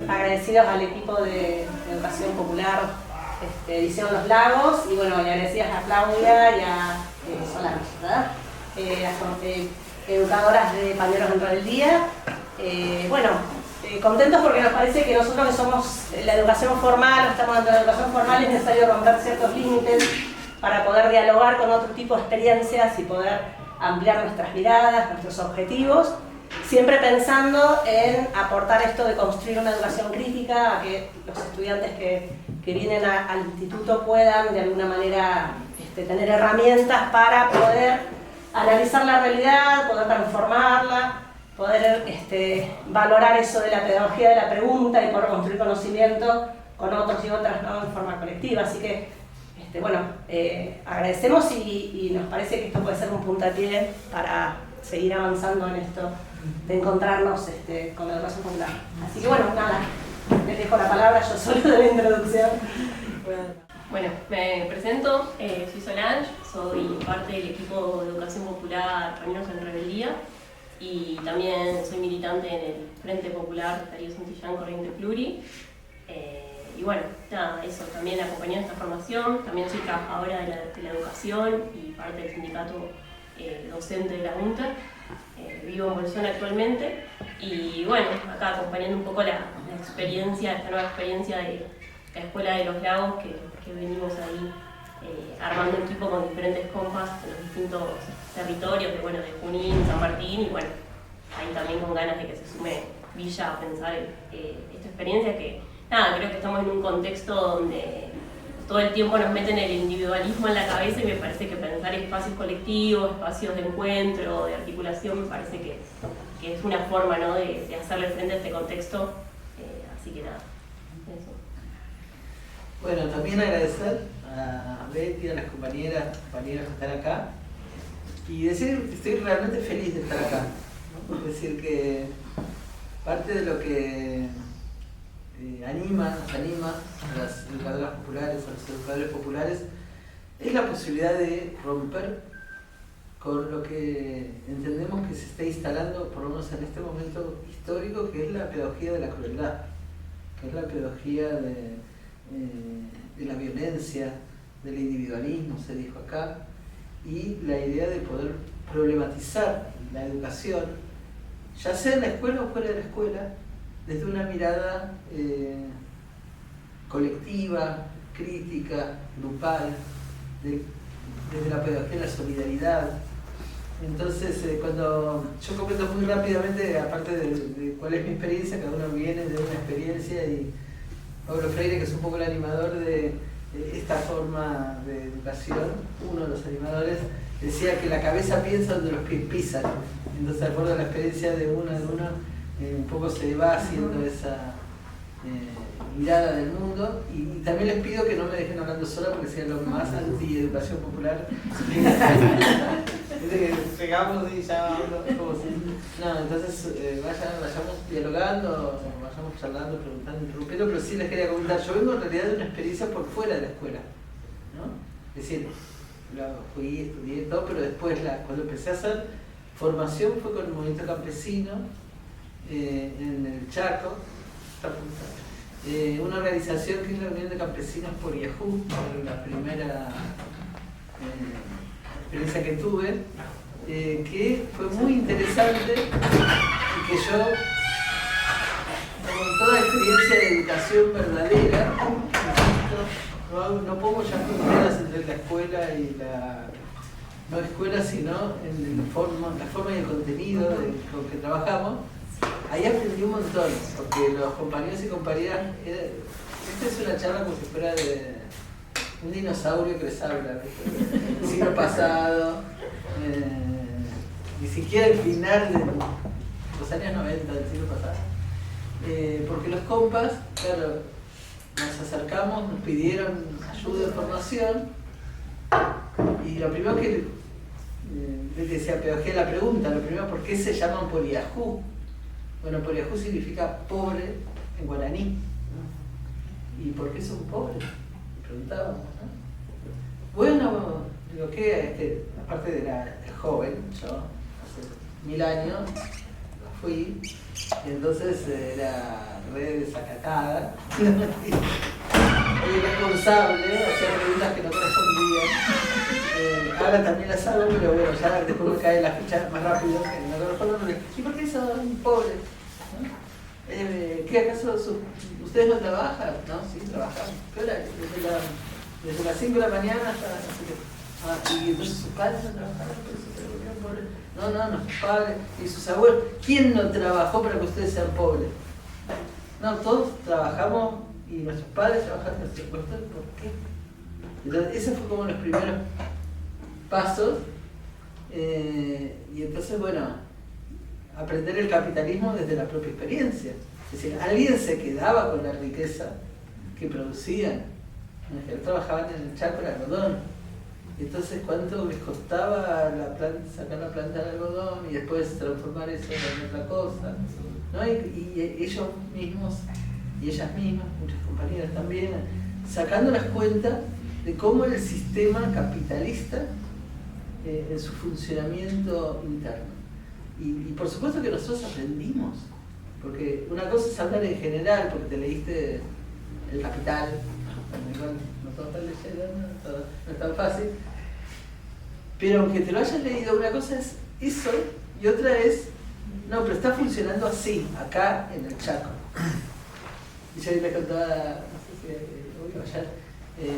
Agradecidos al equipo de Educación Popular Edición Los Lagos y bueno, y agradecidas a Claudia y a Solange, ¿verdad? Las educadoras de Pañuelos en Rebeldía. Contentos porque nos parece que nosotros que somos la educación formal, o estamos dentro de la educación formal, es necesario romper ciertos límites para poder dialogar con otro tipo de experiencias y poder ampliar nuestras miradas, nuestros objetivos, siempre pensando en aportar esto de construir una educación crítica, a que los estudiantes que vienen al instituto puedan de alguna manera tener herramientas para poder analizar la realidad, poder transformarla, poder valorar eso de la pedagogía de la pregunta y poder construir conocimiento con otros y otras, ¿no? En forma colectiva. Así que agradecemos y nos parece que esto puede ser un puntapié para seguir avanzando en esto de encontrarnos con la educación popular. Así que bueno, nada, les dejo la palabra yo solo de la introducción. Bueno, me presento, soy Solange, soy parte del equipo de Educación Popular Pañuelos en Rebeldía y también soy militante en el Frente Popular Darío Santillán Corriente Pluri. Y bueno, nada, eso, también acompañé esta formación, también soy trabajadora de la educación y parte del sindicato docente de la UNTER. Vivo en Bolsón actualmente y bueno, acá acompañando un poco la experiencia, esta nueva experiencia de la Escuela de los Lagos que venimos ahí armando equipo con diferentes compas en los distintos territorios de Junín, San Martín y bueno, ahí también con ganas de que se sume Villa a pensar esta experiencia que nada, creo que estamos en un contexto donde todo el tiempo nos meten el individualismo en la cabeza y me parece que pensar espacios colectivos, espacios de encuentro, de articulación, me parece que es una forma, ¿no? de hacerle frente a este contexto. Así que nada, eso. Bueno, también agradecer a Betty, a las compañeras que están acá y decir que estoy realmente feliz de estar acá, ¿no? Es decir, que parte de lo que nos anima a las educadoras populares, a los educadores populares, es la posibilidad de romper con lo que entendemos que se está instalando, por lo menos en este momento histórico, que es la pedagogía de la crueldad, que es la pedagogía de la violencia, del individualismo, se dijo acá, y la idea de poder problematizar la educación, ya sea en la escuela o fuera de la escuela, desde una mirada colectiva, crítica, grupal, desde la pedagogía de la solidaridad. Entonces, cuando yo comento muy rápidamente, aparte de cuál es mi experiencia, cada uno viene de una experiencia y Pablo Freire, que es un poco el animador de esta forma de educación, uno de los animadores, decía que la cabeza piensa donde los pies pisan. Entonces, de acuerdo a la experiencia de uno, un poco se va haciendo esa mirada del mundo y también les pido que no me dejen hablando sola porque sea lo más anti-educación popular. Que pegamos y ya hablo como si... No, entonces vayamos dialogando, vayamos charlando, preguntando, interrumpiendo, pero sí les quería comentar, yo vengo en realidad de una experiencia por fuera de la escuela, ¿no? Es decir, fui, estudié todo, pero después cuando empecé a hacer formación fue con el movimiento campesino en el Chaco, una organización que es la Unión de Campesinos por Yahoo, la primera experiencia que tuve, que fue muy interesante y que yo, con toda experiencia de educación verdadera, no pongo ya fronteras entre la escuela y no escuela, sino en la forma y el contenido con que trabajamos. Ahí aprendí un montón, porque los compañeros y compañeras, esta es una charla como si fuera de un dinosaurio que les habla, del siglo pasado, ni siquiera el final de los años 90 del siglo pasado, porque los compas, claro, nos acercamos, nos pidieron ayuda de formación y lo primero que les decía, pedagogía de la pregunta, lo primero, ¿por qué se llaman Poriajú? Bueno, Poriajú significa pobre en guaraní. ¿Y por qué son pobres? Preguntábamos, ¿no? Bueno, Digo, ¿qué? Aparte de era joven, yo hace 1000 años fui, y entonces era re desacatada, irresponsable, hacía preguntas que no correspondían. Ahora también las hago, pero bueno, ya después me cae la ficha más rápido que no corresponde. ¿Y por qué son pobres? ¿No? ¿Qué acaso ustedes no trabajan? No, sí, trabajamos. ¿Qué hora? Desde las 5 de la mañana hasta las 7. Y entonces sus padres no trabajaron, por eso se volvieron pobres. No, nuestros padres y sus abuelos. ¿Quién no trabajó para que ustedes sean pobres? No, todos trabajamos y nuestros padres trabajaron nuestros impuestos. ¿Por qué? Entonces, esos fueron como los primeros pasos. Y entonces, bueno, aprender el capitalismo desde la propia experiencia. Es decir, alguien se quedaba con la riqueza que producían. Trabajaban en el Chaco de algodón. Entonces, ¿cuánto les costaba sacar la planta de algodón y después transformar eso en otra cosa? ¿No? Y ellos mismos y ellas mismas, muchas compañeras también, sacando las cuentas de cómo el sistema capitalista en su funcionamiento interno. Y por supuesto que nosotros aprendimos, porque una cosa es hablar en general, porque te leíste El Capital, igual no todo está leyendo, no es tan fácil, pero aunque te lo hayas leído, una cosa es eso y otra es, no, pero está funcionando así, acá en el Chaco. Y yo les contaba, no sé si hoy o ayer,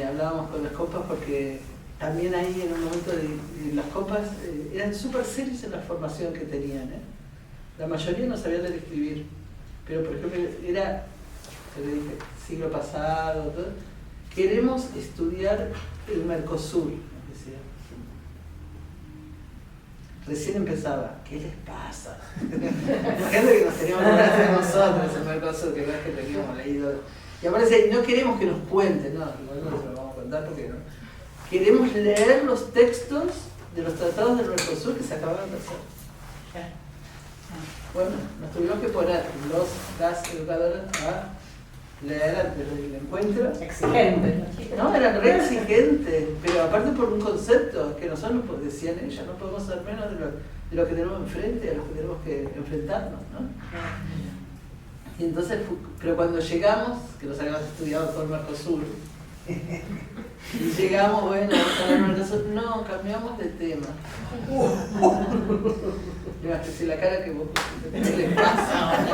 hablábamos con las compas porque también ahí en un momento de las compas eran súper serios en la formación que tenían. La mayoría no sabía leer y escribir, pero por ejemplo era, te lo dije, siglo pasado, todo. Queremos estudiar el Mercosur, decía. Recién empezaba, ¿qué les pasa? Imagínate que nos teníamos que hablar de nosotros el Mercosur, que no es que teníamos leído. Y aparece, no queremos que nos cuenten, no, igual no se lo vamos a contar porque no. Queremos leer los textos de los tratados del Mercosur que se acabaron de hacer. Bueno, nos tuvimos que poner las educadoras a leer antes del encuentro. Exigente. No, eran re exigentes, pero aparte por un concepto que nosotros decían ellos, no podemos ser menos de lo que tenemos enfrente, a lo que tenemos que enfrentarnos, ¿no? Y entonces, pero cuando llegamos, que nos habíamos estudiado todo el Mercosur, y llegamos, bueno, a el Mercosur, no, cambiamos de tema. Llegaste si la cara que vos pusiste, ¿qué les pasa?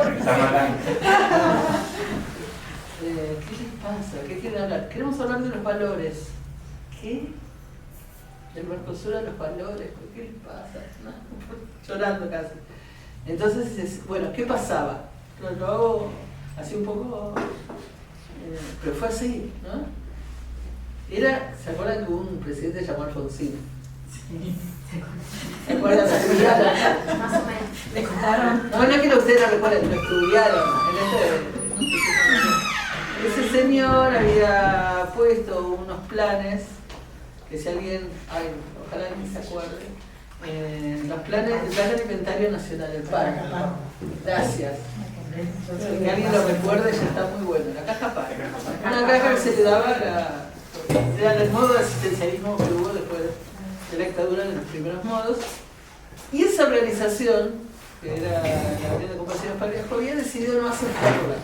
¿Qué les pasa? ¿Qué quieren hablar? Queremos hablar de los valores. ¿Qué? Del Mercosur a los valores, ¿qué les pasa? No, llorando casi. Entonces, bueno, ¿qué pasaba? Lo hago así un poco, pero fue así, ¿no? ¿Se acuerdan que hubo un presidente llamado Alfonsín? Sí. ¿Se acuerdan? Más o menos. ¿Le contaron? No es que ustedes lo recuerden, lo estudiaron. Ese señor había puesto unos planes, que si alguien, ojalá alguien se acuerde, los planes, el Plan Alimentario Nacional, el PAN. Gracias. Que alguien lo recuerde, ya está muy bueno. La caja PAN. Una caja que se le daba era el modo de asistencialismo que hubo después de la dictadura, de los primeros modos. Y esa organización, que era la Unión de Compañeros Parejo, había decidido no aceptarla.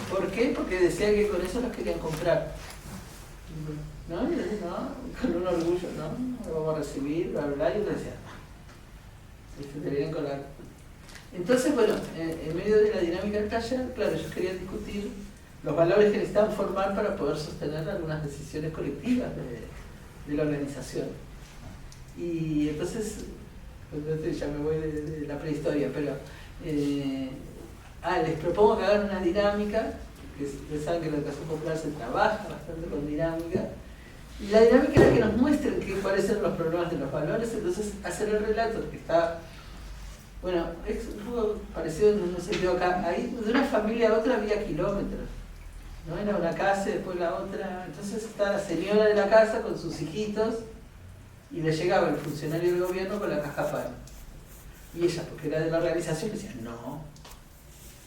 ¿Por qué? Porque decía que con eso los querían comprar. ¿No? Y decía, no, con un orgullo, no, lo vamos a recibir, bla, bla, y yo decía, te vienen con la... Entonces, bueno, en medio de la dinámica del taller, claro, ellos querían discutir los valores que necesitaban formar para poder sostener algunas decisiones colectivas de la organización. Y entonces, ya me voy de la prehistoria, pero les propongo que hagan una dinámica, que ustedes saben que en la educación popular se trabaja bastante con dinámica, y la dinámica era que nos muestren cuáles eran los problemas de los valores, entonces hacer el relato que está, bueno, es un poco parecido en un sentido acá, ahí de una familia a otra había kilómetros, ¿no? Era una casa y después la otra, entonces está la señora de la casa con sus hijitos, y le llegaba el funcionario del gobierno con la caja PAN. Y ella, porque era de la organización, decía, no.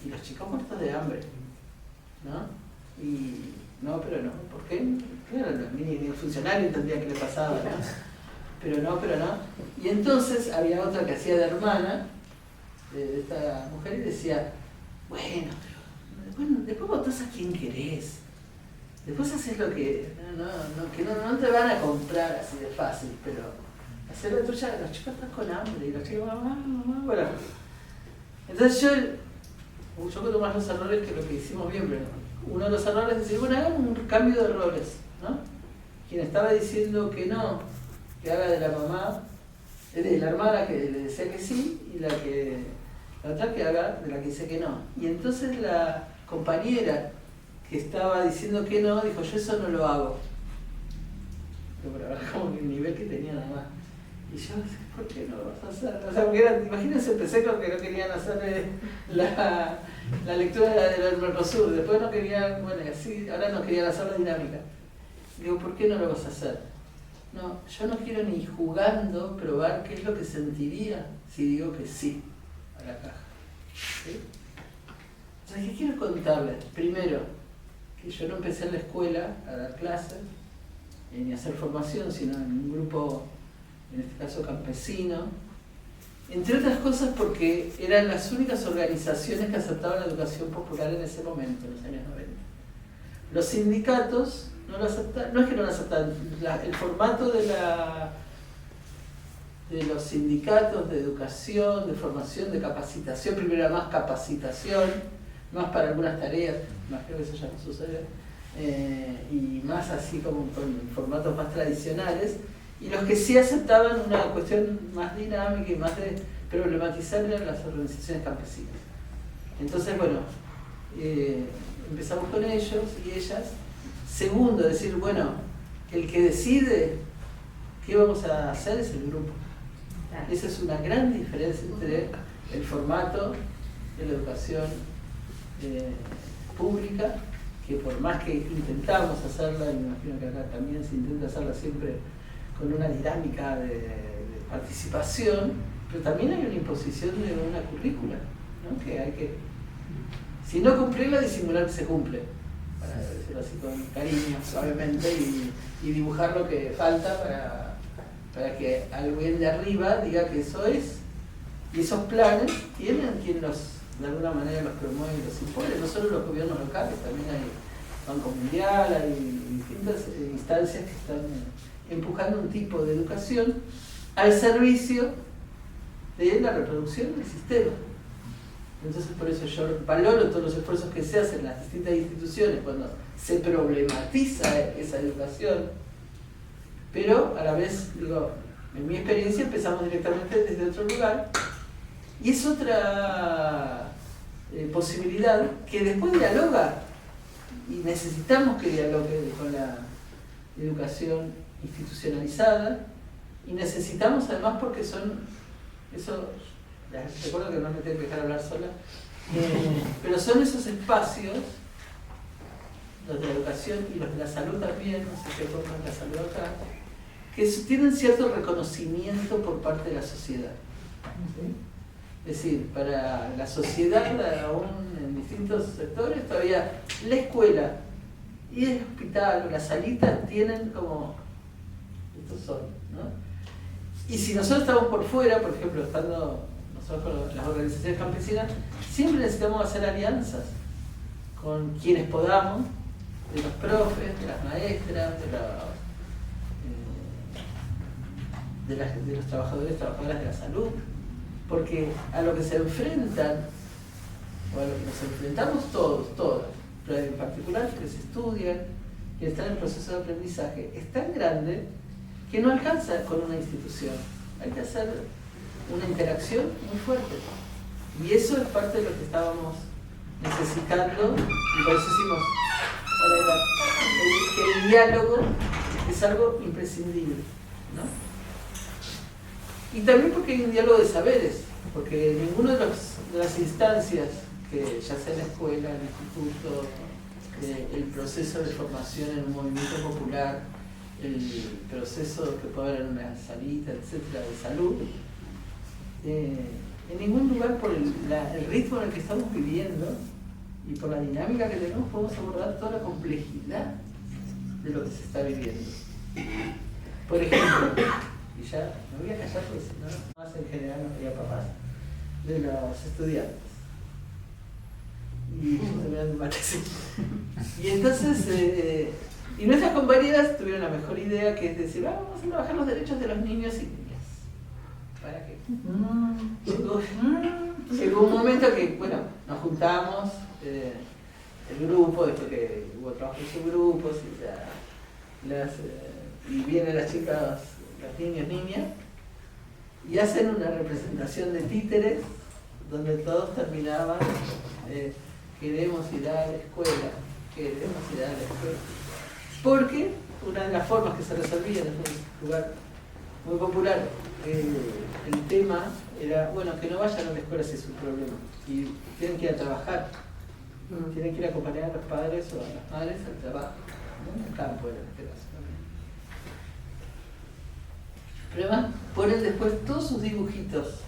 Y los chicos muertos de hambre, ¿no? Y no, pero no, ¿por qué? Claro, ni el funcionario entendía qué le pasaba, ¿no? Pero no. Y entonces había otra que hacía de hermana de esta mujer y decía, bueno, después votás a quien querés. Después haces lo que no te van a comprar así de fácil, pero hacer la tuya, los chicos están con hambre y los chicos, mamá, bueno. Entonces yo cuento más los errores que lo que hicimos bien, pero uno de los errores es decir, bueno, hagamos un cambio de roles, ¿no? Quien estaba diciendo que no, que haga de la mamá, de la hermana que le decía que sí, y la otra que haga de la que dice que no. Y entonces la compañera que estaba diciendo que no, dijo, yo eso no lo hago. Pero como que el nivel que tenía nada más. Y yo, ¿por qué no lo vas a hacer? O sea, porque imagínense, empecé con que no querían hacer la lectura del Mercosur, después no querían, bueno, así, ahora no querían hacer la dinámica. Digo, ¿por qué no lo vas a hacer? No, yo no quiero ni jugando probar qué es lo que sentiría si digo que sí a la caja. ¿Sí? Entonces, ¿qué quiero contarles? Primero, que yo no empecé en la escuela a dar clases, ni a hacer formación, sino en un grupo, en este caso campesino, entre otras cosas porque eran las únicas organizaciones que aceptaban la educación popular en ese momento, en los años 90. Los sindicatos no lo aceptaban, no es que no lo aceptaban, el formato de los sindicatos de educación, de formación, de capacitación, primero era más capacitación, más para algunas tareas, más creo que eso ya no sucede, y más así como con formatos más tradicionales, y los que sí aceptaban una cuestión más dinámica y más de problematizar eran las organizaciones campesinas. Entonces, bueno, empezamos con ellos y ellas. Segundo, decir, bueno, el que decide qué vamos a hacer es el grupo. Esa es una gran diferencia entre el formato de la educación pública, que por más que intentamos hacerla, y me imagino que acá también se intenta hacerla siempre con una dinámica de participación, pero también hay una imposición de una currícula, ¿no? Que hay que, si no cumplirla, disimular que se cumple, para decirlo así con cariño, suavemente, y dibujar lo que falta para que alguien de arriba diga que eso es. Y esos planes tienen quien de alguna manera los promueve y los impone, no solo los gobiernos locales, también hay Banco Mundial, hay distintas instancias que están empujando un tipo de educación al servicio de la reproducción del sistema. Entonces por eso yo valoro todos los esfuerzos que se hacen en las distintas instituciones cuando se problematiza esa educación, pero a la vez, digo, en mi experiencia empezamos directamente desde otro lugar y es otra posibilidad que después dialoga y necesitamos que dialogue con la educación institucionalizada y necesitamos además porque son, eso, recuerdo que no me tengo que dejar hablar sola, pero son esos espacios, los de la educación y los de la salud también, no sé qué forma la salud acá, que tienen cierto reconocimiento por parte de la sociedad. ¿Sí? Es decir, para la sociedad, aún en distintos sectores, todavía la escuela y el hospital o la salita tienen como, estos son, ¿no? Y si nosotros estamos por fuera, por ejemplo, estando nosotros con las organizaciones campesinas, siempre necesitamos hacer alianzas con quienes podamos, de los profes, de las maestras, de los trabajadores, trabajadoras de la salud, porque a lo que se enfrentan, o a lo que nos enfrentamos todas, pero en particular que se estudian, que están en el proceso de aprendizaje, es tan grande que no alcanza con una institución. Hay que hacer una interacción muy fuerte. Y eso es parte de lo que estábamos necesitando, y por eso hicimos que el diálogo es algo imprescindible, ¿no? Y también porque hay un diálogo de saberes, porque ninguna de las instancias, que ya sea en la escuela, en el instituto, el proceso de formación en un movimiento popular, el proceso que puede haber en una salita, etcétera, de salud, en ningún lugar por el ritmo en el que estamos viviendo y por la dinámica que tenemos podemos abordar toda la complejidad de lo que se está viviendo. Por ejemplo, y ya me voy a callar porque si no, más en general no quería papás, de los estudiantes. Y yo se me dan de mate, sí. Y entonces, y nuestras compañeras tuvieron la mejor idea, que es decir, vamos a trabajar los derechos de los niños y niñas. ¿Para qué? Llegó un momento que, bueno, nos juntamos, el grupo, después que hubo trabajo en subgrupos, y vienen las chicas, los niños, niñas, y hacen una representación de títeres, donde todos terminaban, queremos ir a la escuela, queremos ir a la escuela. Porque una de las formas que se resolvía en un lugar muy popular, el tema era, bueno, que no vayan a la escuela si es un problema, y tienen que ir a trabajar, tienen que ir a acompañar a los padres o a las madres al trabajo, ¿no? En el campo era en este caso. Pero además ponen después todos sus dibujitos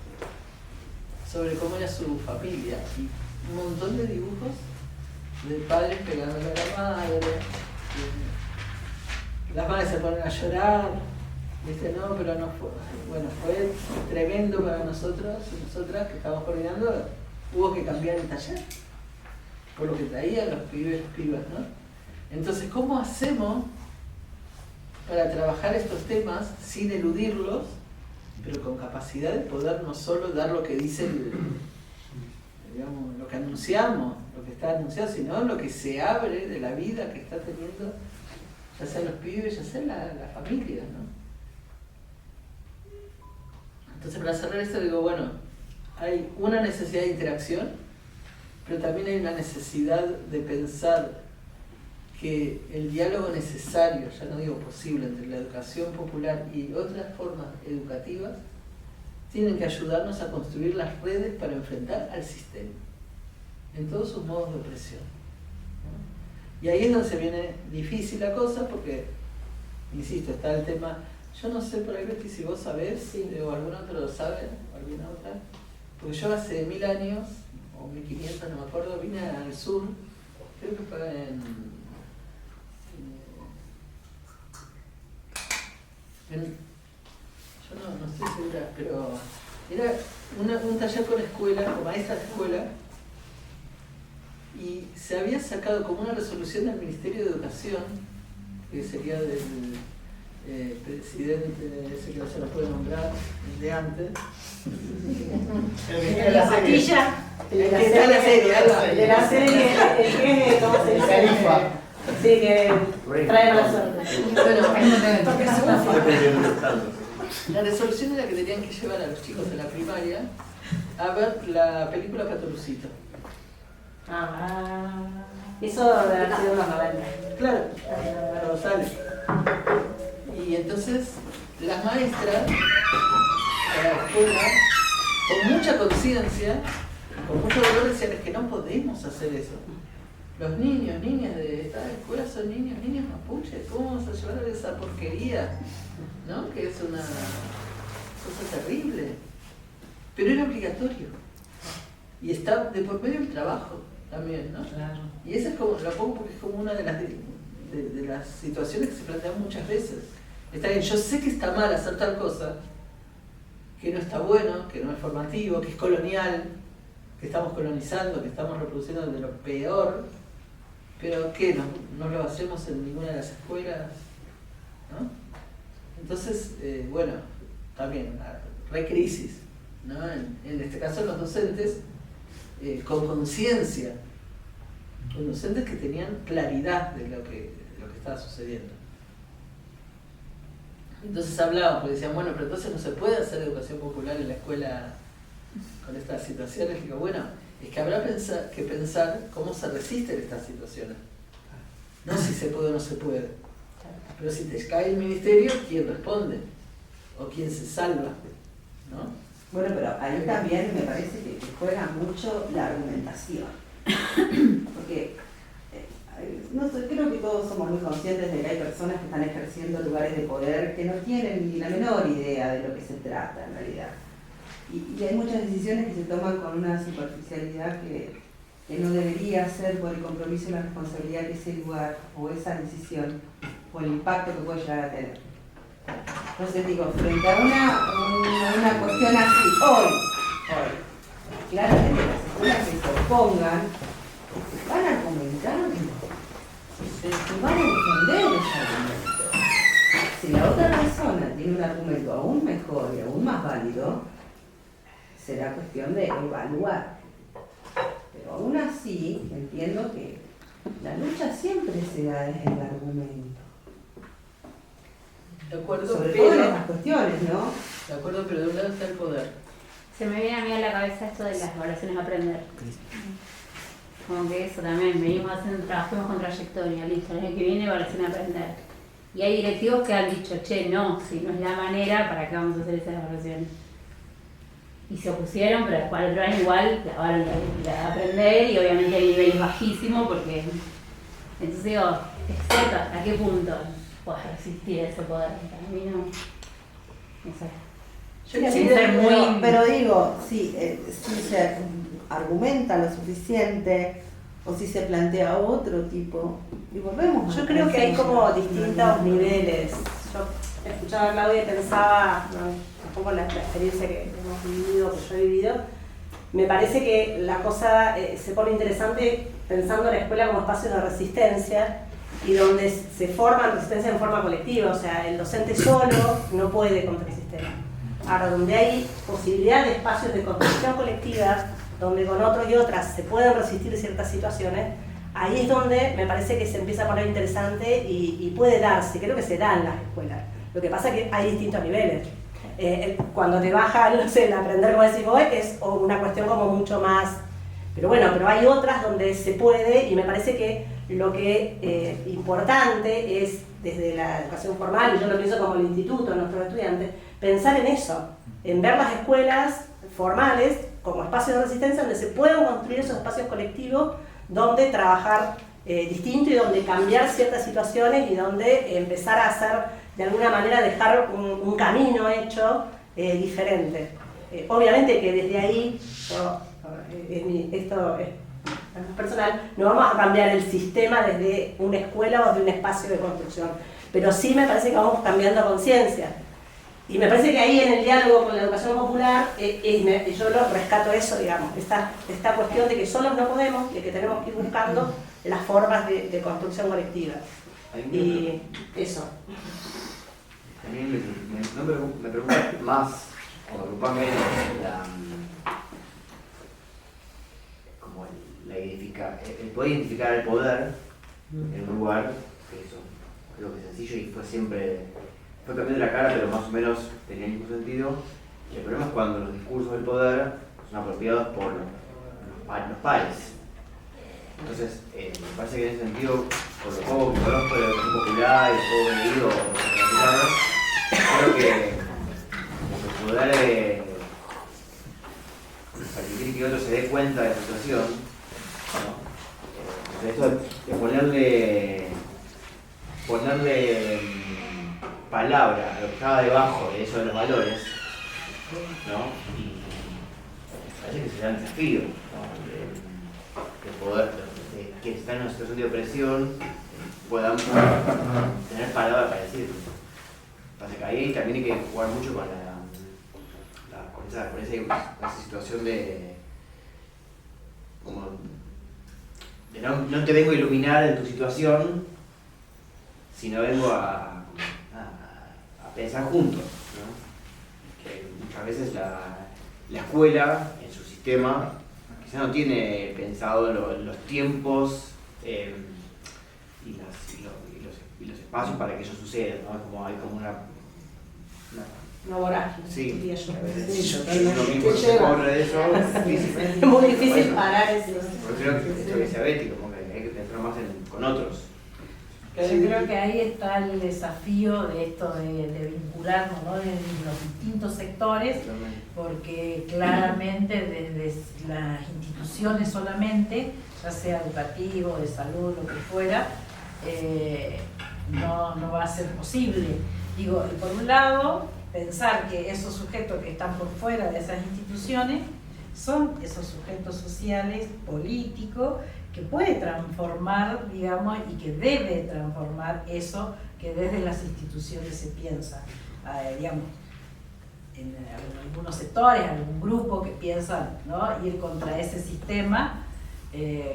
sobre cómo era su familia, y un montón de dibujos de padres pegándole a la madre, las madres se ponen a llorar, ¿viste? No, pero no fue, bueno, fue tremendo para nosotros y nosotras que estábamos coordinando, hubo que cambiar el taller, por lo que traían los pibes y las pibas, ¿no? Entonces, ¿cómo hacemos para trabajar estos temas sin eludirlos, pero con capacidad de poder no solo dar lo que dice, digamos, lo que anunciamos, lo que está anunciado, sino lo que se abre de la vida que está teniendo, ya sea los pibes, ya sea la familia, ¿no? Entonces, para cerrar esto digo, bueno, hay una necesidad de interacción, pero también hay una necesidad de pensar que el diálogo necesario, ya no digo posible, entre la educación popular y otras formas educativas, tienen que ayudarnos a construir las redes para enfrentar al sistema, en todos sus modos de opresión, ¿no? Y ahí es donde se viene difícil la cosa, porque, insisto, está el tema, yo no sé por ahí, Betty, si vos sabés, sí, o algún otro lo sabe, alguna otra, porque yo hace 1000 años, o 1500, no me acuerdo, vine al sur, creo que fue yo no estoy segura, pero era un taller con escuela, con maestras de escuela, y se había sacado como una resolución del Ministerio de Educación, que sería del presidente, ese que no se lo puede nombrar, el de antes. El de la patilla, el de la serie, ¿cómo se dice? Califa. Sí, que trae mala suerte. La resolución era que tenían que llevar a los chicos de la primaria a ver la película Catorcito. Eso debe haber sido unos 90. Claro, a Rosales. Y entonces las maestras de la escuela, con mucha conciencia, con mucho dolor, decían, es que no podemos hacer eso. Los niños, niñas de esta escuela son niños, niñas mapuches, ¿cómo vamos a llevar a esa porquería? ¿No? Que es una cosa terrible. Pero era obligatorio. Y está de por medio el trabajo también, ¿no? Claro. Y esa es como, lo pongo porque es como una de las situaciones que se plantean muchas veces. Está bien, yo sé que está mal hacer tal cosa, que no está bueno, que no es formativo, que es colonial, que estamos colonizando, que estamos reproduciendo de lo peor, pero ¿qué? ¿No lo hacemos en ninguna de las escuelas? ¿No? Entonces, bueno, también, recrisis, ¿no? En este caso los docentes, con conciencia, con docentes que tenían claridad de lo que estaba sucediendo. Entonces hablaban, porque decían, bueno, pero entonces no se puede hacer educación popular en la escuela con estas situaciones. Digo, bueno, es que habrá que pensar cómo se resisten estas situaciones. No si se puede o no se puede. Pero si te cae el ministerio, ¿quién responde? ¿O quién se salva? ¿No? Bueno, pero ahí también me parece que juega mucho la argumentación. Porque no sé, creo que todos somos muy conscientes de que hay personas que están ejerciendo lugares de poder que no tienen ni la menor idea de lo que se trata en realidad. Y hay muchas decisiones que se toman con una superficialidad que que no debería ser por el compromiso y la responsabilidad que ese lugar o esa decisión o el impacto que puede llegar a tener. Entonces digo, frente a una cuestión así, hoy, claramente las escuelas que se opongan van a argumentar y van a defender ese argumento. Si la otra persona tiene un argumento aún mejor y aún más válido, será cuestión de evaluar. Pero aún así, entiendo que la lucha siempre se da desde el argumento. De acuerdo, Sobre pero, todo en estas cuestiones, ¿no? de acuerdo, pero de un lado está el poder. Se me viene a mí a la cabeza esto de las evaluaciones a aprender. Como que eso también, venimos haciendo, trabajemos con trayectoria, listo, el año que viene evaluación a aprender. Y hay directivos que han dicho, che, no, si no es la manera, ¿para qué vamos a hacer esas evaluaciones? Y se opusieron, pero después al otro año igual clavaron la de aprender y obviamente el nivel es bajísimo porque... Entonces digo, es cierto, ¿hasta qué punto puedes resistir ese poder? Para mí no sé. Sin ser muy... Pero digo, si se argumenta lo suficiente o si se plantea otro tipo, y volvemos a... Yo creo que hay como distintos niveles. Yo escuchaba a Claudia y pensaba, un poco la experiencia que hemos vivido, que yo he vivido, me parece que la cosa se pone interesante pensando la escuela como espacio de resistencia y donde se forma resistencia en forma colectiva, o sea, el docente solo no puede contra el sistema. Ahora, donde hay posibilidad de espacios de construcción colectiva, donde con otros y otras se pueden resistir ciertas situaciones, ahí es donde me parece que se empieza a poner interesante y puede darse, creo que se da en las escuelas. Lo que pasa es que hay distintos niveles. Cuando te baja, no sé, el aprender, como decís vos, es una cuestión como mucho más... Pero bueno, pero hay otras donde se puede y me parece que lo que importante es, desde la educación formal, y yo lo pienso como el instituto, nuestros estudiantes, pensar en eso, en ver las escuelas formales como espacios de resistencia donde se puedan construir esos espacios colectivos donde trabajar distinto y donde cambiar ciertas situaciones y donde empezar a hacer, de alguna manera, dejar un camino hecho diferente. Obviamente que desde ahí, esto es personal, no vamos a cambiar el sistema desde una escuela o desde un espacio de construcción, pero sí me parece que vamos cambiando conciencia. Y me parece que ahí en el diálogo con la educación popular, yo lo rescato eso, digamos, esta cuestión de que solos no podemos, de que tenemos que ir buscando las formas de construcción colectiva. Y eso. A mí me preocupa más, o me preocupa menos, el poder identificar el poder en un lugar, que eso creo que es sencillo y fue cambiando la cara, pero más o menos tenía el mismo sentido. Y el problema es cuando los discursos del poder son apropiados por los pares. Entonces, me parece que en ese sentido, por lo poco que conozco de la educación popular, el poco que he leído, creo que poder permitir que otro se dé cuenta de la situación, ¿no? Esto de ponerle palabra a lo que estaba debajo de eso de los valores, ¿no? Y parece que será un desafío, ¿no? De poder, de quienes están en una situación de opresión puedan tener palabra para decirlo. Pasa que ahí también hay que jugar mucho con esa situación de no te vengo a iluminar en tu situación, sino vengo a pensar juntos, ¿no? Que muchas veces la escuela en su sistema quizás no tiene pensado los tiempos y los espacios para que eso suceda, ¿no? Hay como una vorágine, sí, diría yo. a veces Sí, uno mismo se corre de eso, es difícil. Es muy difícil parar eso. Porque creo que es diabético, como que hay que pensar más con otros. Yo creo que ahí está el desafío de esto de vincularnos, ¿no? En los distintos sectores, porque claramente desde las instituciones solamente, ya sea educativo, de salud, lo que fuera, no va a ser posible. Digo, por un lado, pensar que esos sujetos que están por fuera de esas instituciones son esos sujetos sociales, políticos, que puede transformar, digamos, y que debe transformar eso que desde las instituciones se piensa, digamos, en algunos sectores, algún grupo que piensan, ¿no?, ir contra ese sistema,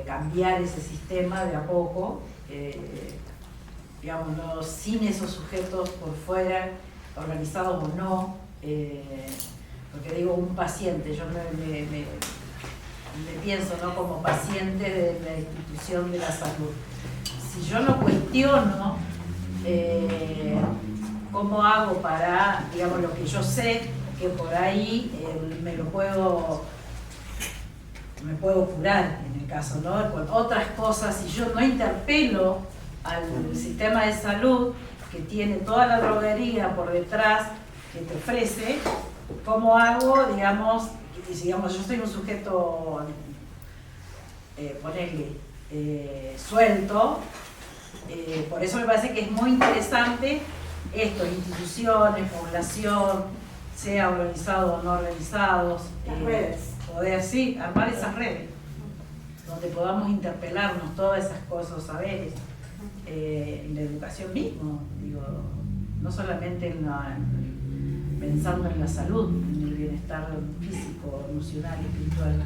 cambiar ese sistema de a poco, digamos, no, sin esos sujetos por fuera, organizados o no, porque digo, un paciente, yo me pienso, ¿no?, como paciente de la institución de la salud. Si yo no cuestiono cómo hago para, digamos, lo que yo sé, que por ahí me puedo curar, en el caso, ¿no?, con otras cosas, si yo no interpelo al sistema de salud que tiene toda la droguería por detrás que te ofrece, ¿cómo hago, digamos, yo soy un sujeto, suelto, por eso me parece que es muy interesante esto, instituciones, población, sea organizado o no organizados, poder, sí, armar esas redes, donde podamos interpelarnos todas esas cosas, saberes, en la educación mismo, digo, no solamente pensando en la salud, en el bienestar físico, emocional y espiritual.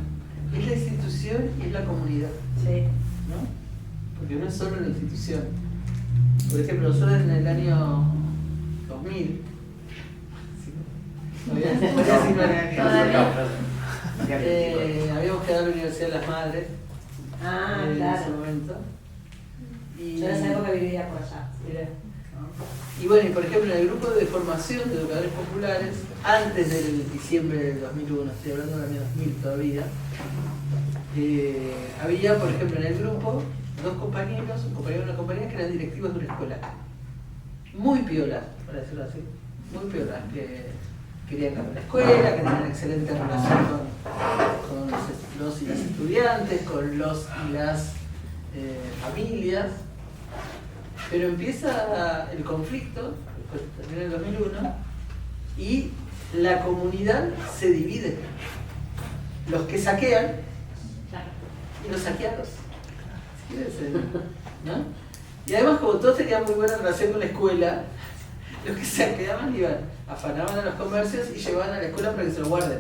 Es la institución y es la comunidad, Sí. ¿no? Porque no es solo la institución. Por ejemplo, nosotros en el año 2000, habíamos quedado en la Universidad de las Madres en claro. ese momento. Y, Yo en esa época vivía por allá. y bueno, y por ejemplo, en el grupo de formación de educadores populares, antes del diciembre del 2001, estoy hablando del año 2000 todavía, había, por ejemplo, en el grupo dos compañeros, un compañero y una compañera que eran directivos de una escuela. Muy piolas, para decirlo así. Muy piolas, que querían cambiar la escuela, que tenían excelente relación con los y las estudiantes, con los y las familias. Pero empieza el conflicto, después termina el 2001, y la comunidad se divide. Los que saquean y los saqueados. ¿No? Y además, como todos tenían muy buena relación con la escuela, los que saqueaban iban, afanaban a los comercios y llevaban a la escuela para que se lo guarden.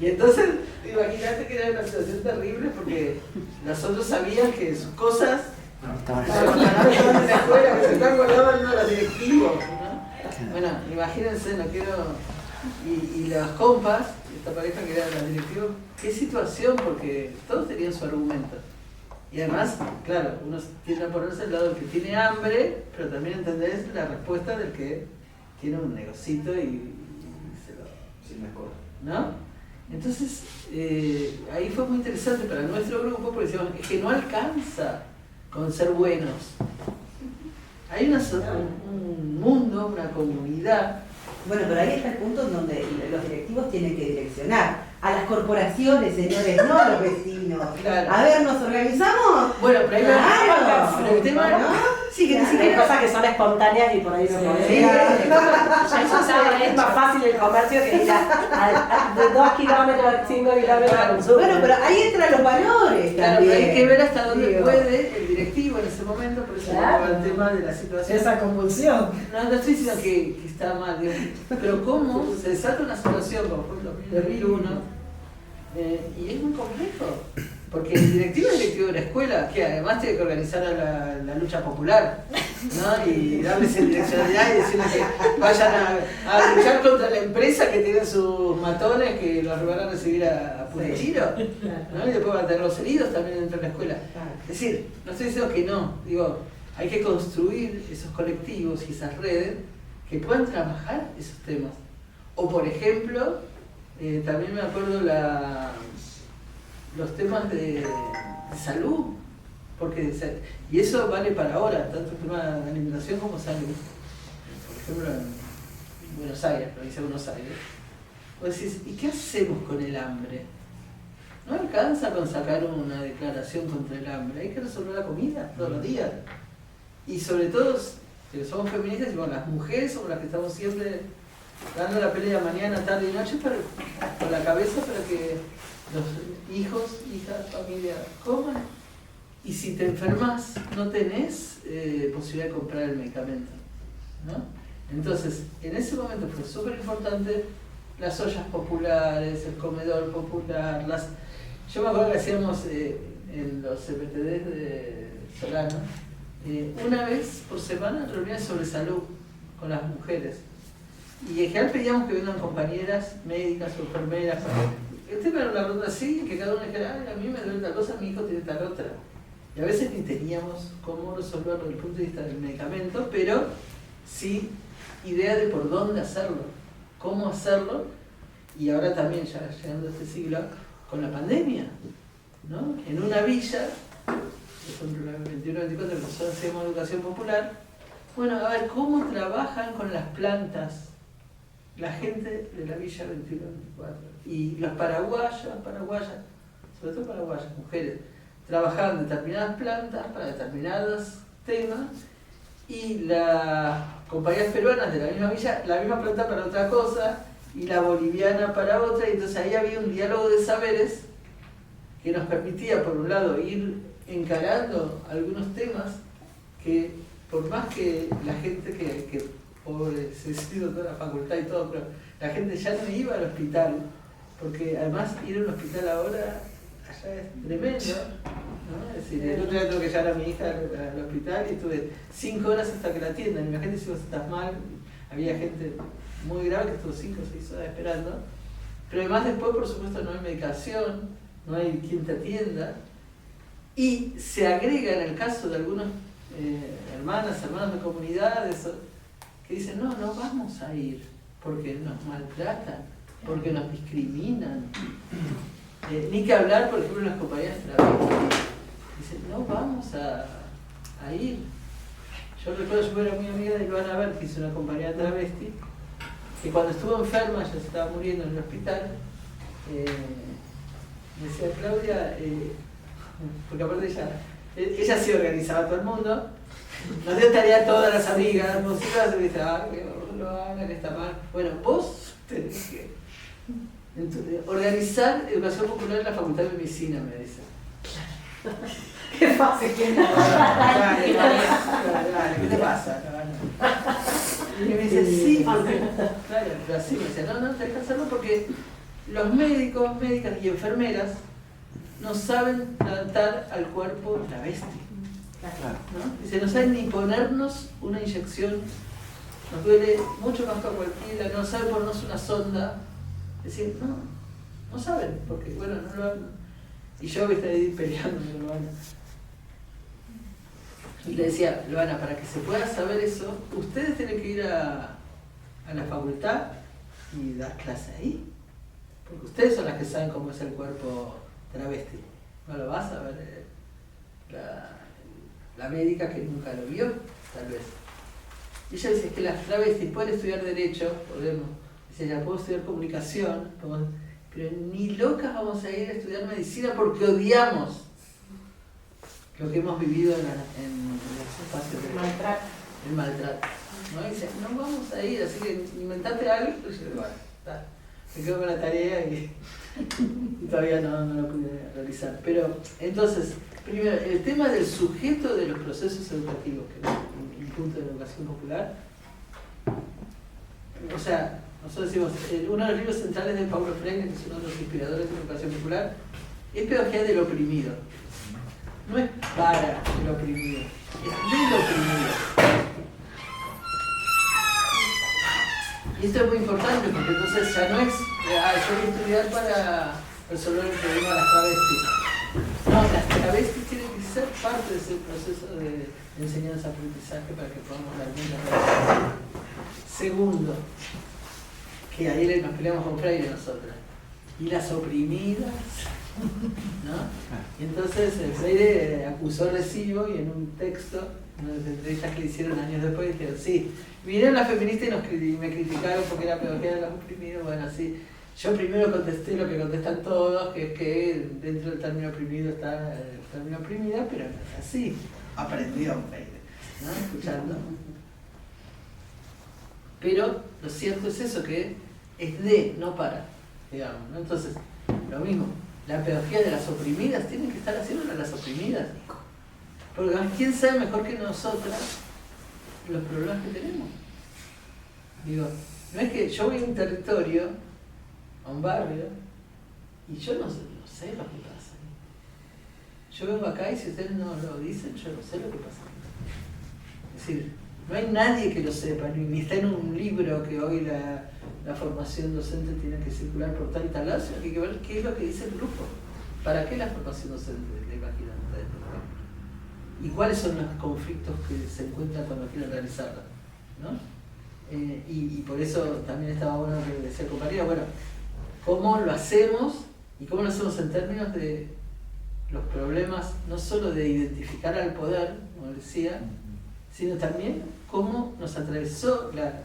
Y entonces, imagínate que era una situación terrible porque los otros sabían que sus cosas estaban en la escuela, que se estaban guardando uno de los directivos, ¿no? Bueno, imagínense, no quiero. Y las compas, esta pareja que era la directiva, qué situación, porque todos tenían su argumento. Y además, claro, uno tiende a ponerse al lado del que tiene hambre, pero también entendés la respuesta del que tiene un negocito y se lo... Sí, mejor. ¿No? Entonces, ahí fue muy interesante para nuestro grupo, porque decíamos, es que no alcanza con ser buenos. Hay un mundo, una comunidad. Bueno, pero ahí está el punto en donde los directivos tienen que direccionar a las corporaciones, señores, no a los vecinos. Claro. A ver, ¿nos organizamos? Bueno, pero ahí Claro. pero el tema ¿No? sí, que ni Hay siquiera cosas que son espontáneas y por ahí no Sí. podés. Sí. Es más fácil el comercio que ir de 2 kilómetros, 5 kilómetros al sur. Bueno, pero ahí entran los valores Claro, también. pero hay que ver hasta dónde Digo. puede el directivo en ese momento, por eso Claro. el tema de la situación. Esa convulsión. No estoy diciendo que está mal, digo, pero cómo se desata una situación como fue el 2001, y es muy complejo, porque el directivo es directivo de la escuela, que además tiene que organizar a la lucha popular, ¿no? Y darles en direccionalidad y decirles que vayan a luchar contra la empresa que tiene sus matones que los van a recibir a Puchiro, ¿no? Y después van a tener los heridos también dentro de la escuela. Es decir, no estoy diciendo que no, digo, hay que construir esos colectivos y esas redes que puedan trabajar esos temas. O por ejemplo, también me acuerdo los temas de salud, porque y eso vale para ahora, tanto el tema de alimentación como salud. Por ejemplo, en Buenos Aires, provincia de Buenos Aires, vos decís, ¿y qué hacemos con el hambre? No alcanza con sacar una declaración contra el hambre, hay que resolver la comida todos los días. Y sobre todo, que somos feministas, y bueno, las mujeres somos las que estamos siempre dando la pelea mañana, tarde y noche con la cabeza para que los hijos, hijas, familia coman. Y si te enfermas, no tenés posibilidad de comprar el medicamento, ¿no? Entonces, en ese momento fue súper importante las ollas populares, el comedor popular. Yo me acuerdo que hacíamos en los CPTD de Solano, una vez por semana reuniones sobre salud con las mujeres. Y en general pedíamos que vengan compañeras médicas o enfermeras. El tema era una ronda así, que cada uno dijera, a mí me duele tal cosa, mi hijo tiene tal otra. Y a veces ni teníamos cómo resolverlo desde el punto de vista del medicamento, pero sí idea de por dónde hacerlo, cómo hacerlo, y ahora también, ya llegando a este siglo, con la pandemia, ¿no? En una villa, por ejemplo, la 21-24, que nosotros hacemos educación popular, bueno, a ver, ¿cómo trabajan con las plantas la gente de la villa 21-24? Y los paraguayas, sobre todo paraguayas, mujeres, trabajaban determinadas plantas para determinados temas, y las compañías peruanas de la misma villa, la misma planta para otra cosa, y la boliviana para otra, y entonces ahí había un diálogo de saberes que nos permitía, por un lado, ir encarando algunos temas que, por más que la gente que pobre, se sido toda la facultad y todo, pero la gente ya no iba al hospital, porque además ir a un hospital ahora allá es tremendo, ¿no? Es decir, el otro día tuve que llevar a mi hija al hospital y estuve 5 horas hasta que la atiendan. Imagínate si vos estás mal, había gente muy grave que estuvo 5 o 6 horas esperando, pero además después, por supuesto, no hay medicación, no hay quien te atienda, y se agrega en el caso de algunos hermanos de comunidades que dicen, no vamos a ir porque nos maltratan, porque nos discriminan. Ni que hablar, por ejemplo, en las compañías travestis. Dicen, no vamos a ir. Yo recuerdo, yo era muy amiga de Luana Ver, que hizo una compañía travesti, que cuando estuvo enferma, ya se estaba muriendo en el hospital, me decía, Claudia, porque aparte ella sí organizaba a todo el mundo, nos dio tarea a todas las amigas, músicas, y dice, Luana, que está mal. Bueno, vos tenés que organizar educación popular en la Facultad de Medicina, me dice. Qué fácil que no. Dale, ¿qué te pasa? Y me dice, sí, claro, pero así me dice, no, tenés que hacerlo porque los médicos, médicas y enfermeras no saben adaptar al cuerpo travesti, ¿no? Dice, no saben ni ponernos una inyección, nos duele mucho más que a cualquiera, no saben ponernos una sonda. Es decir, no saben, porque bueno, no lo hagan. Y yo me estaba ahí peleándome con Luana. Y le decía, Luana, para que se pueda saber eso, ustedes tienen que ir a la facultad y dar clase ahí. Porque ustedes son las que saben cómo es el cuerpo travesti. No lo vas a ver la médica que nunca lo vio, tal vez. Y ella dice, es que las travestis pueden estudiar derecho, podemos. Dice, ya puedo estudiar comunicación, pero ni locas vamos a ir a estudiar medicina porque odiamos lo que hemos vivido en los espacios de el maltrato. ¿No? Dice, no vamos a ir, así que inventate algo. Y yo, bueno, me quedo con la tarea y todavía no lo pude realizar. Pero entonces, primero, el tema del sujeto de los procesos educativos, que es el punto de la educación popular. O sea, nosotros decimos, uno de los libros centrales de Paulo Freire, que es uno de los inspiradores de la educación popular, es pedagogía del oprimido. No es para el oprimido, es del oprimido. Y esto es muy importante porque entonces ya no es, yo voy a estudiar para resolver el problema de las travestis. No, las travestis tienen que ser parte de ese proceso de enseñanza-aprendizaje para que podamos realmente. Segundo, que ahí nos peleamos con Freire nosotras. Y las oprimidas, ¿no? Y entonces Freire acusó recibo y en un texto, una de las entrevistas que le hicieron años después, dijeron, sí, vinieron las feministas y me criticaron porque era pedagogía de los oprimidos. Bueno, sí, yo primero contesté lo que contestan todos, que es que dentro del término oprimido está el término oprimida, pero no es así. Aprendió Freire, ¿no? Escuchando. Pero lo cierto es eso, que es de, no para, digamos, ¿no? Entonces, lo mismo, la pedagogía de las oprimidas tiene que estar haciendo a las oprimidas, porque ¿quién sabe mejor que nosotras los problemas que tenemos? Digo, no es que yo voy a un territorio, a un barrio, y yo no sé lo que pasa. Yo vengo acá y si ustedes no lo dicen, yo no sé lo que pasa. Es decir, no hay nadie que lo sepa, ni está en un libro que hoy la formación docente tiene que circular por tal y tal lado, sino que hay que ver qué es lo que dice el grupo. ¿Para qué la formación docente la imaginan ustedes, por ejemplo? ¿Y cuáles son los conflictos que se encuentran cuando quieren realizarla? ¿No? Y por eso también estaba bueno lo que decía el compañero, bueno, ¿cómo lo hacemos? Y cómo lo hacemos en términos de los problemas, no solo de identificar al poder, como decía, sino también cómo nos atravesó la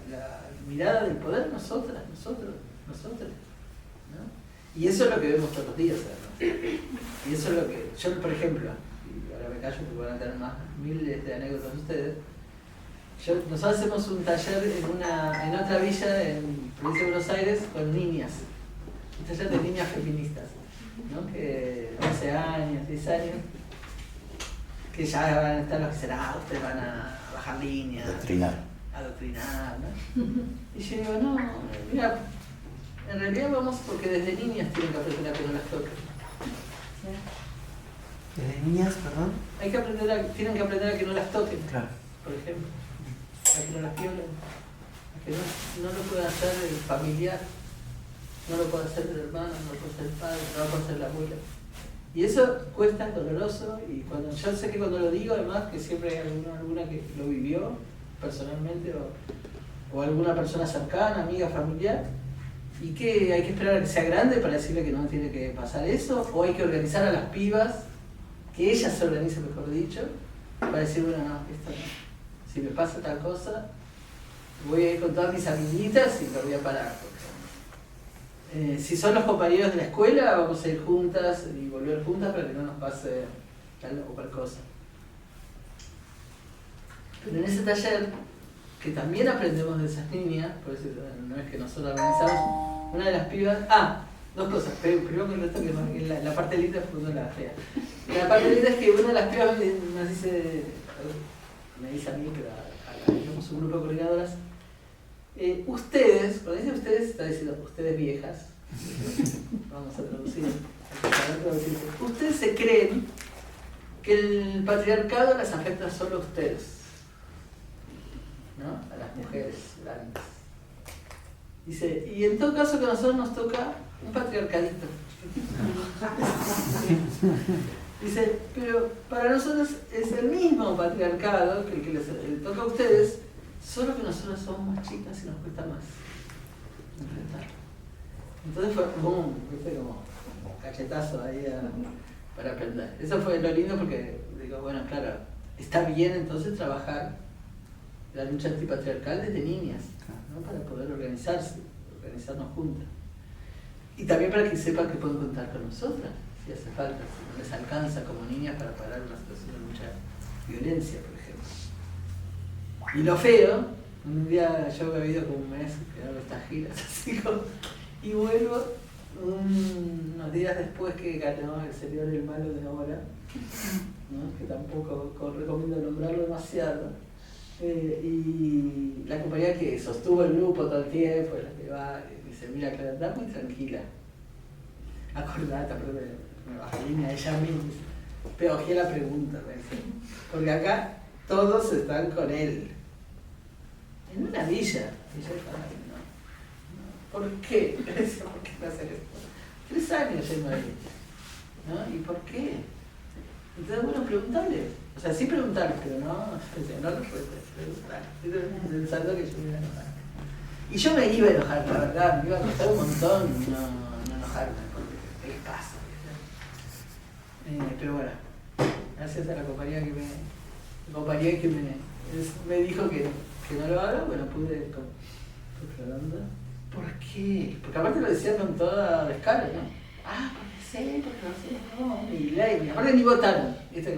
mirada del poder nosotros. ¿No? Y eso es lo que vemos todos los días, ¿no? Y eso es lo que, yo por ejemplo, y ahora me callo porque van a tener más miles de anécdotas ustedes, nosotros hacemos un taller en otra villa en provincia de Buenos Aires con niñas, un taller de niñas feministas, ¿no? Que 11 años, 10 años, que ya van a estar los que será, ustedes van a bajar líneas, adoctrinar, ¿no? Y yo digo, no, mira, en realidad vamos porque desde niñas tienen que aprender a que no las toquen. ¿Desde niñas, perdón? Tienen que aprender a que no las toquen, Claro. por ejemplo, a que no las violen, a que no lo pueda hacer el familiar, no lo puede hacer el hermano, no lo puede hacer el padre, no lo puede hacer la abuela. Y eso cuesta, es doloroso, y yo sé que cuando lo digo, además, que siempre hay alguna que lo vivió personalmente, o alguna persona cercana, amiga, familiar, y que hay que esperar a que sea grande para decirle que no tiene que pasar eso, o hay que organizar a las pibas, que ellas se organicen, mejor dicho, para decir, bueno, no, esto no. Si me pasa tal cosa, voy a ir con todas mis amiguitas y lo voy a parar. Si son los compañeros de la escuela, vamos a ir juntas y volver juntas para que no nos pase tal o cual cosa. Pero en ese taller, que también aprendemos de esas niñas, por eso no es que nosotros organizamos, una de las pibas... dos cosas. Primero con esto que la parte linda es no la fea. La parte linda es que una de las pibas me dice a mí, pero tenemos un grupo de coordinadoras, ustedes, cuando dice ustedes, está diciendo ustedes viejas, vamos a traducir, ustedes se creen que el patriarcado las afecta solo a ustedes, ¿no? A las mujeres grandes. Dice, y en todo caso que a nosotros nos toca un patriarcadito. Dice, pero para nosotros es el mismo patriarcado que el que les toca a ustedes, solo que nosotros somos más chicas y nos cuesta más enfrentar. Entonces fue como cachetazo ahí para aprender. Eso fue lo lindo porque digo, bueno, claro, está bien entonces trabajar la lucha antipatriarcal desde niñas, ¿no? Para poder organizarnos juntas. Y también para que sepan que pueden contar con nosotras, si hace falta, si no les alcanza como niñas para parar una situación de mucha violencia, por ejemplo. Y lo feo, un día yo había ido como un mes, que hago estas giras así como, y vuelvo unos días después que ganó El Señor y el Malo de ahora, ¿no? Que tampoco recomiendo nombrarlo demasiado. Y la compañía que sostuvo el grupo todo el tiempo, la que va, dice, mira Clara, anda muy tranquila. Acordate, me baja línea ella misma. Pedagogía la pregunta, me dice, porque acá todos están con él. En una villa. Y yo no. ¿Por qué? Le decía, ¿por qué no hacer esto? 3 años yendo ahí. ¿No? ¿Y por qué? Entonces, bueno, preguntarle. O sea, sí preguntarle, pero no lo puedes preguntar. Pensando que yo me iba a enojar. Y yo me iba a enojar, la verdad, me iba a costar un montón no enojarme, porque ¿qué les pasa? Pero bueno, gracias a la compañía que me dijo que no lo haga, bueno, pude ¿por qué? Porque aparte lo decían con toda descaro, ¿no? Porque no sé, ni ley, aparte ni votaron, ¿viste?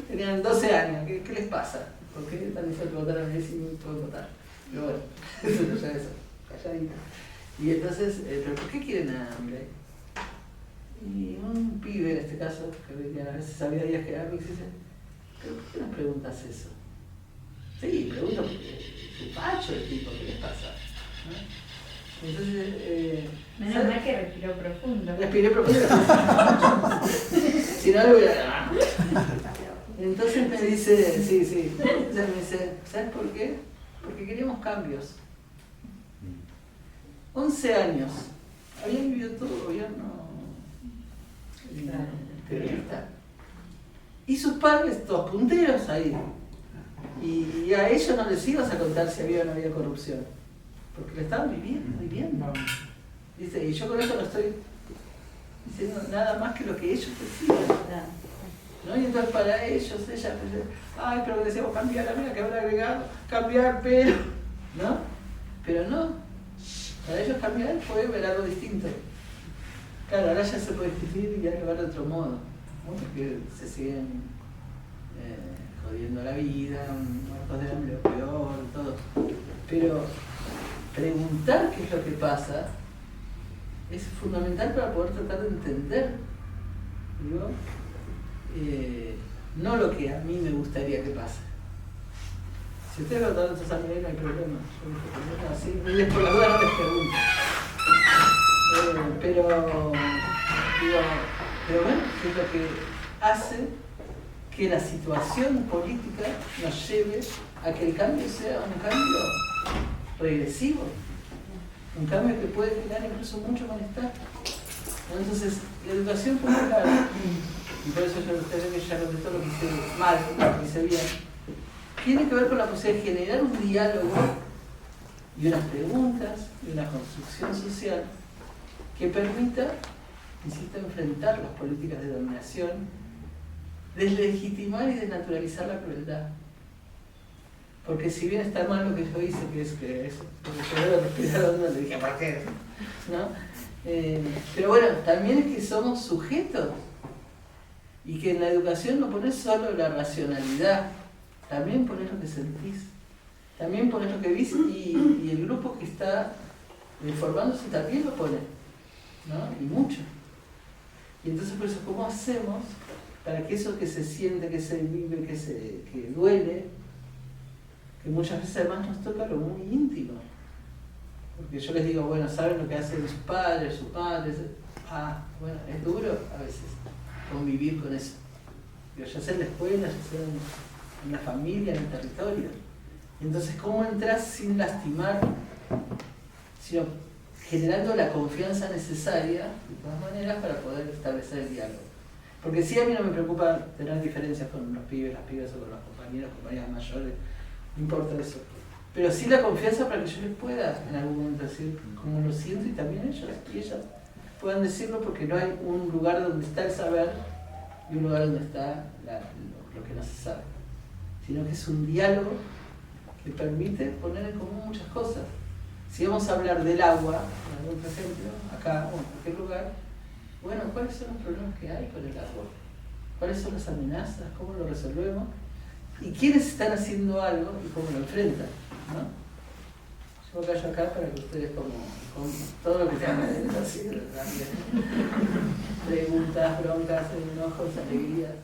Tenían 12 años, ¿qué les pasa? ¿Por qué están diciendo que votaron a mí si no pueden votar? Pero bueno, eso no sabe eso, calladita. Y entonces, ¿pero por qué quieren a Milei? Y un pibe, en este caso, que a veces había días que a mí dice, ¿pero por qué nos preguntas eso? Sí, pregunto porque es un facho el tipo, ¿qué les pasa? ¿No? Entonces, Menos mal que respiró profundo. respiré profundo. Si no, le voy a... Entonces me dice, sí. Entonces me dice, ¿sabes por qué? Porque queríamos cambios. 11 años. Habían vivido todo gobierno peronista. Y sus padres, todos punteros ahí. Y a ellos no les ibas a contar si había o no había corrupción. Porque lo estaban viviendo. Dice, y yo con eso no estoy diciendo nada más que lo que ellos decían. ¿No? Y entonces para ellos, ella, ay, pero que decíamos cambiar, la mía que habrá agregado, cambiar, pero, ¿no? Pero no, para ellos cambiar fue ver algo distinto. Claro, ahora ya se puede discutir y dialogar de otro modo, ¿no? Porque se siguen jodiendo la vida, muertos de hambre o peor, todo. Pero preguntar qué es lo que pasa es fundamental para poder tratar de entender, digo, no lo que a mí me gustaría que pase. Si ustedes van a dar estos amigos no hay problema. Así, por la duda no les pregunto. Pero bueno, ¿qué es lo que hace que la situación política nos lleve a que el cambio sea un cambio regresivo? Un cambio que puede generar incluso mucho malestar. Entonces, la educación popular, y por eso yo ustedes ven que ya contestó lo que hice mal, lo que hice bien, tiene que ver con la posibilidad de generar un diálogo y unas preguntas y una construcción social que permita, insisto, enfrentar las políticas de dominación, deslegitimar y desnaturalizar la crueldad. Porque si bien está mal lo que yo hice, que es porque yo debo respirar hondo, le dije, ¿para qué? ¿No? Pero bueno, también es que somos sujetos y que en la educación no pones solo la racionalidad, también pones lo que sentís, también pones lo que viste y el grupo que está formándose también lo pone, ¿no? Y mucho. Y entonces por eso, ¿cómo hacemos para que eso que se siente, que se vive, que duele, que muchas veces además nos toca lo muy íntimo? Porque yo les digo, bueno, ¿saben lo que hacen sus padres, sus madres? Bueno, es duro a veces convivir con eso. Ya sea en la escuela, ya sea en la familia, en el territorio. Entonces, ¿cómo entras sin lastimar, sino generando la confianza necesaria, de todas maneras, para poder establecer el diálogo? Porque sí, a mí no me preocupa tener diferencias con los pibes, las pibas o con los compañeros, compañeras mayores, no importa eso. Pero sí la confianza para que yo les pueda en algún momento decir cómo lo siento y también ellos y ellas puedan decirlo, porque no hay un lugar donde está el saber y un lugar donde está lo que no se sabe, sino que es un diálogo que permite poner en común muchas cosas. Si vamos a hablar del agua, por algún ejemplo, acá o en cualquier lugar, bueno, ¿cuáles son los problemas que hay con el agua? ¿Cuáles son las amenazas? ¿Cómo lo resolvemos? ¿Y quiénes están haciendo algo y cómo lo enfrentan? ¿No? Yo me callo acá para que ustedes, con todo lo que tengan que decir, preguntas, broncas, enojos, alegrías.